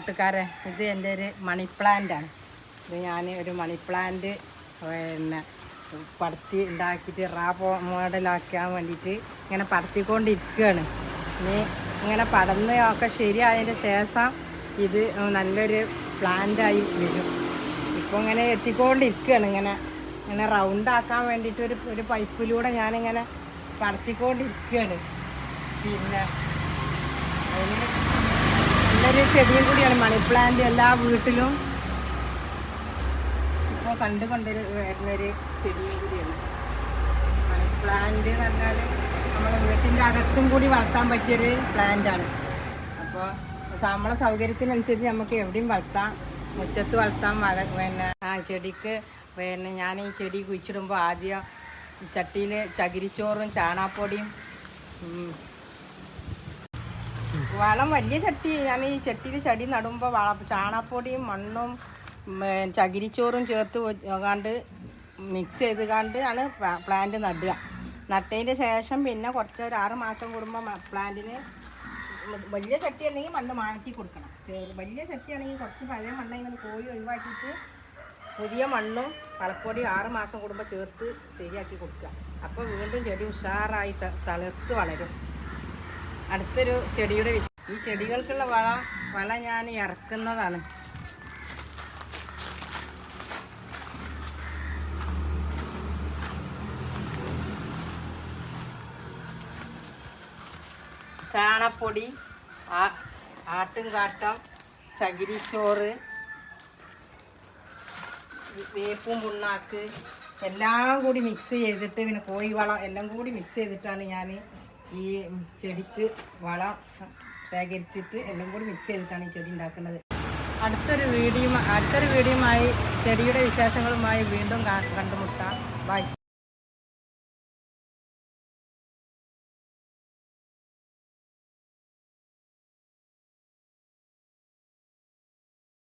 കൂട്ടുകാരെ, ഇത് എൻ്റെ ഒരു മണി പ്ലാന്റാണ്. ഇത് ഞാൻ ഒരു മണി പ്ലാന്റ് പിന്നെ പടത്തി ഉണ്ടാക്കിയിട്ട് മോഡലാക്കാൻ വേണ്ടിയിട്ട് ഇങ്ങനെ പടത്തിക്കൊണ്ടിരിക്കുകയാണ്. ഇനി ഇങ്ങനെ പടന്ന് ഒക്കെ ശരിയായതിൻ്റെ ശേഷം ഇത് നല്ലൊരു പ്ലാന്റായി വരും. ഇപ്പോൾ ഇങ്ങനെ എത്തിക്കൊണ്ടിരിക്കുകയാണ്. ഇങ്ങനെ റൗണ്ടാക്കാൻ വേണ്ടിയിട്ട് ഒരു പൈപ്പിലൂടെ ഞാനിങ്ങനെ പടത്തിക്കൊണ്ടിരിക്കുകയാണ്. പിന്നെ അതിന് നല്ലൊരു ചെടിയും കൂടിയാണ് മണി പ്ലാന്റ്. എല്ലാ വീട്ടിലും ഇപ്പോൾ വരുന്നൊരു ചെടിയും കൂടിയാണ് മണി പ്ലാന്റ് എന്ന് പറഞ്ഞാൽ. നമ്മുടെ വീട്ടിൻ്റെ അകത്തും കൂടി വളർത്താൻ പറ്റിയൊരു പ്ലാന്റാണ്. അപ്പോൾ നമ്മളെ സൗകര്യത്തിനനുസരിച്ച് നമുക്ക് എവിടെയും വളർത്താം. മുറ്റത്ത് വളർത്താം. പിന്നെ ചെടിക്ക് പിന്നെ ഞാൻ ഈ ചെടി കുഴിച്ചിടുമ്പോൾ ആദ്യം ചട്ടിയിൽ ചകിരിച്ചോറും ചാണാപ്പൊടിയും വളം വലിയ ചട്ടി, ഞാൻ ഈ ചട്ടിയിൽ ചെടി നടുമ്പോൾ ചാണാപ്പൊടിയും മണ്ണും ചകിരിച്ചോറും ചേർത്ത് കണ്ട് മിക്സ് ചെയ്ത് കണ്ടാണ് പ്ലാന്റ് നടുക. നട്ടതിൻ്റെ ശേഷം പിന്നെ കുറച്ച് ഒരു 6 മാസം കൂടുമ്പോൾ പ്ലാന്റിന് വലിയ ചട്ടി അല്ലെങ്കിൽ മണ്ണ് മാറ്റി കൊടുക്കണം. വലിയ ചട്ടിയാണെങ്കിൽ കുറച്ച് പഴയ മണ്ണ് ഇങ്ങനെ കോഴി ഒഴിവാക്കിയിട്ട് പുതിയ മണ്ണും വളപ്പൊടി 6 മാസം കൂടുമ്പോൾ ചേർത്ത് ശരിയാക്കി കൊടുക്കുക. അപ്പോൾ വീണ്ടും ചെടി ഉഷാറായി തളിർത്ത് വളരും. അടുത്തൊരു ചെടിയുടെ ഈ ചെടികൾക്കുള്ള വള ഞാൻ ഇറക്കുന്നതാണ്. ചാണപ്പൊടി, ആട്ടുംകാട്ടം, ചകിരിച്ചോറ്, വേപ്പും പുണ്ണാക്ക് എല്ലാം കൂടി മിക്സ് ചെയ്തിട്ട് പിന്നെ കോഴിവളം എല്ലാം കൂടി മിക്സ് ചെയ്തിട്ടാണ് ഞാൻ ഈ ചെടിക്ക് വളം ശേഖരിച്ചിട്ട് എല്ലാം കൂടി മിക്സ് ചെയ്തിട്ടാണ് ഈ ചെടി ഉണ്ടാക്കുന്നത്. അടുത്തൊരു വീഡിയോയുമായി ചെടിയുടെ വിശേഷങ്ങളുമായി വീണ്ടും കണ്ടുമുട്ടാം. ബൈ.